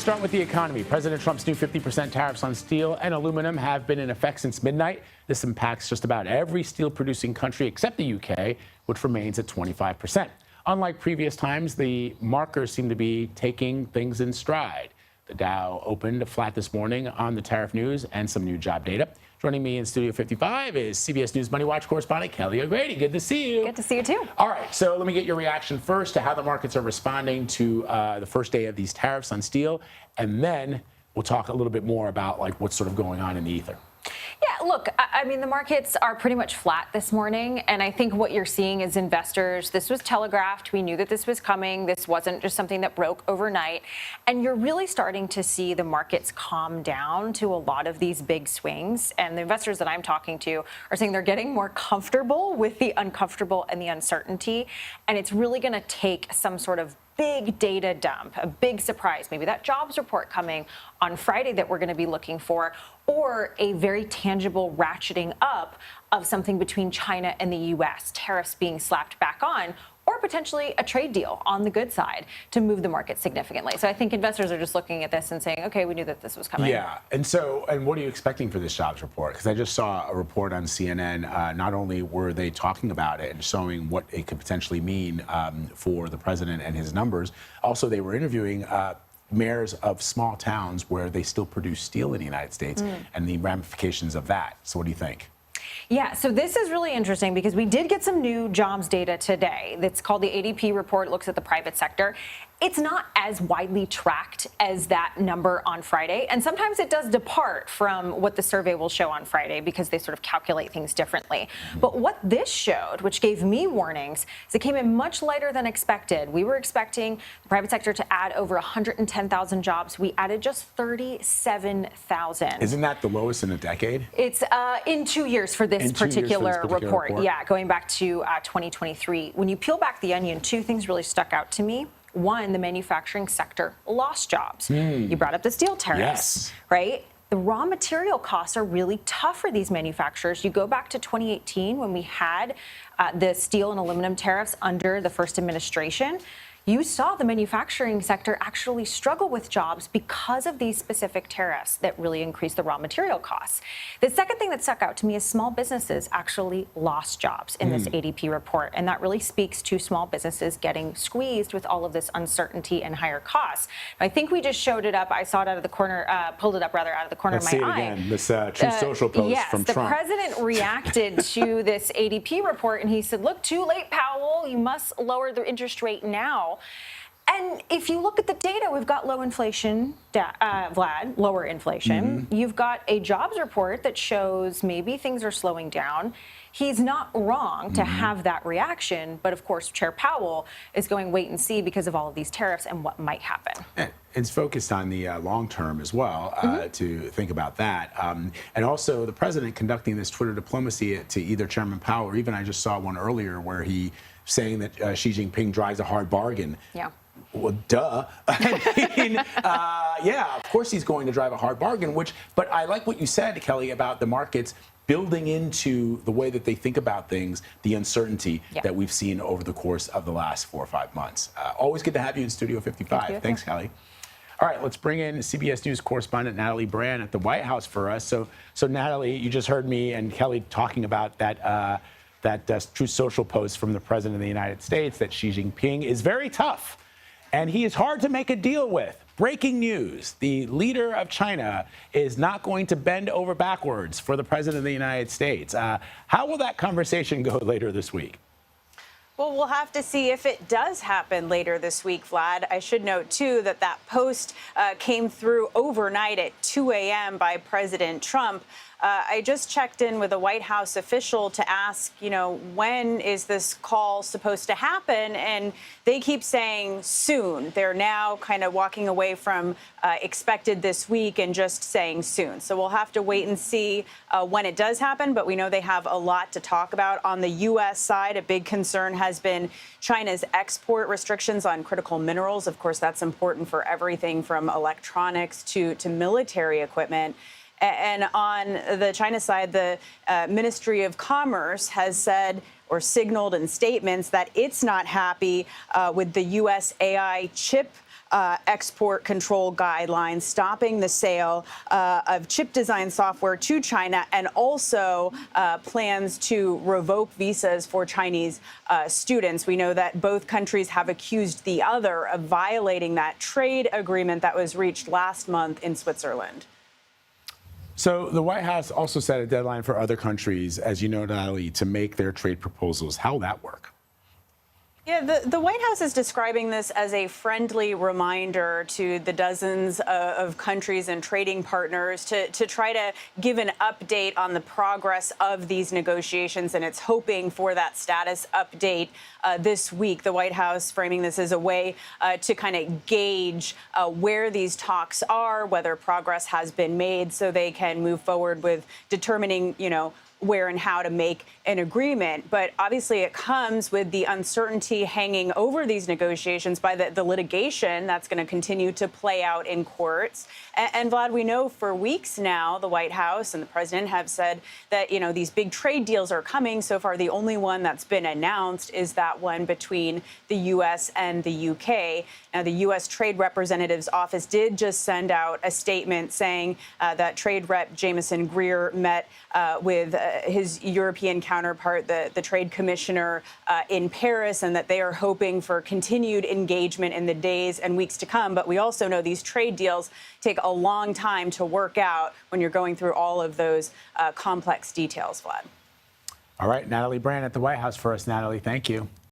start with the economy. President Trump's new 50% tariffs on steel and aluminum have been in effect since midnight. This impacts just about every steel-producing country except the UK, which remains at 25%. Unlike previous times, the markers seem to be taking things in stride. The Dow opened flat this morning on the tariff news and some new job data. Joining me in Studio 55 is CBS News MoneyWatch correspondent Kelly O'Grady. Good to see you. Good to see you, too. All right, so let me get your reaction first to how the markets are responding to the first day of these tariffs on steel, and then we'll talk a little bit more about what's sort of going on in the ether. Yeah, look, I mean, the markets are pretty much flat this morning, and I think what you're seeing is investors. This was telegraphed. We knew that this was coming. This wasn't just something that broke overnight. And you're really starting to see the markets calm down to a lot of these big swings. And the investors that I'm talking to are saying they're getting more comfortable with the uncomfortable and the uncertainty. And it's really going to take some sort of big data dump, a big surprise, maybe that jobs report coming on Friday that we're going to be looking for, or a very tangible ratcheting up of something between China and the U.S., tariffs being slapped back on, or potentially a trade deal on the good side to move the market significantly. So I think investors are just looking at this and saying, okay, we knew that this was coming. Yeah, and what are you expecting for this jobs report? Because I just saw a report on CNN. Not only were they talking about it and showing what it could potentially mean for the president and his numbers, also they were interviewing mayors of small towns where they still produce steel in the United States and the ramifications of that. So what do you think? Yeah, so this is really interesting because we did get some new jobs data today. It's called the ADP report. It looks at the private sector. It's not as widely tracked as that number on Friday. And sometimes it does depart from what the survey will show on Friday because they sort of calculate things differently. But what this showed, which gave me warnings, is it came in much lighter than expected. We were expecting the private sector to add over 110,000 jobs. We added just 37,000. Isn't that the lowest in a decade? It's in 2 years for this particular report. Yeah, going back to 2023. When you peel back the onion, two things really stuck out to me. One, the manufacturing sector lost jobs. You brought up the steel tariffs, yes, right? The raw material costs are really tough for these manufacturers. You go back to 2018 when we had the steel and aluminum tariffs under the first administration. You saw the manufacturing sector actually struggle with jobs because of these specific tariffs that really increased the raw material costs. The second thing that stuck out to me is small businesses actually lost jobs in this ADP report, and that really speaks to small businesses getting squeezed with all of this uncertainty and higher costs. I think we just showed it up. I saw it out of the corner, pulled it up rather out of the corner of my eye. Let's see it again. This Truth Social post from Trump. Yes, the president reacted to this ADP report, and he said, look, too late, Powell. You must lower the interest rate now. And if you look at the data, we've got low inflation, Vlad, lower inflation. You've got a jobs report that shows maybe things are slowing down. He's not wrong to have that reaction. But of course, Chair Powell is going wait and see because of all of these tariffs and what might happen. And it's focused on the long term as well, to think about that. And also the president conducting this Twitter diplomacy to either Chairman Powell or even I just saw one earlier where he saying that Xi Jinping drives a hard bargain. Yeah. Well, duh. I mean, yeah, of course he's going to drive a hard bargain, but I like what you said, Kelly, about the markets building into the way that they think about things, the uncertainty that we've seen over the course of the last 4 or 5 months. Always good to have you in Studio 55. Thanks, Kelly. All right, let's bring in CBS News correspondent Natalie Brand at the White House for us. So Natalie, you just heard me and Kelly talking about that Truth Social post from the President of the United States that Xi Jinping is very tough. And he is hard to make a deal with. Breaking news. The leader of China is not going to bend over backwards for the president of the United States. How will that conversation go later this week? Well, we'll have to see if it does happen later this week, Vlad. I should note, too, that post came through overnight at 2 a.m. by President Trump. I just checked in with a White House official to ask, when is this call supposed to happen? And they keep saying soon. They're now kind of walking away from expected this week and just saying soon. So we'll have to wait and see when it does happen. But we know they have a lot to talk about. On the U.S. side, a big concern has been China's export restrictions on critical minerals. Of course, that's important for everything from electronics to military equipment. And on the China side, the Ministry of Commerce has said or signaled in statements that it's not happy with the U.S. AI chip export control guidelines, stopping the sale of chip design software to China, and also plans to revoke visas for Chinese students. We know that both countries have accused the other of violating that trade agreement that was reached last month in Switzerland. So the White House also set a deadline for other countries, as you know, Natalie, to make their trade proposals. How will that work? Yeah, the White House is describing this as a friendly reminder to the dozens of countries and trading partners to try to give an update on the progress of these negotiations, and it's hoping for that status update this week. The White House framing this as a way to kind of gauge where these talks are, whether progress has been made, so they can move forward with determining, where and how to make an agreement. But obviously it comes with the uncertainty hanging over these negotiations by the litigation that's going to continue to play out in courts. And Vlad, we know for weeks now, the White House and the president have said that, these big trade deals are coming. So far, the only one that's been announced is that one between the U.S. and the U.K. Now, the U.S. Trade Representative's office did just send out a statement saying that Trade Rep Jameson Greer met with his European counterpart, the Trade Commissioner in Paris, and that they are hoping for continued engagement in the days and weeks to come. But we also know these trade deals take a long time to work out when you're going through all of those complex details, Vlad. All right, Natalie Brand at the White House for us. Natalie, thank you.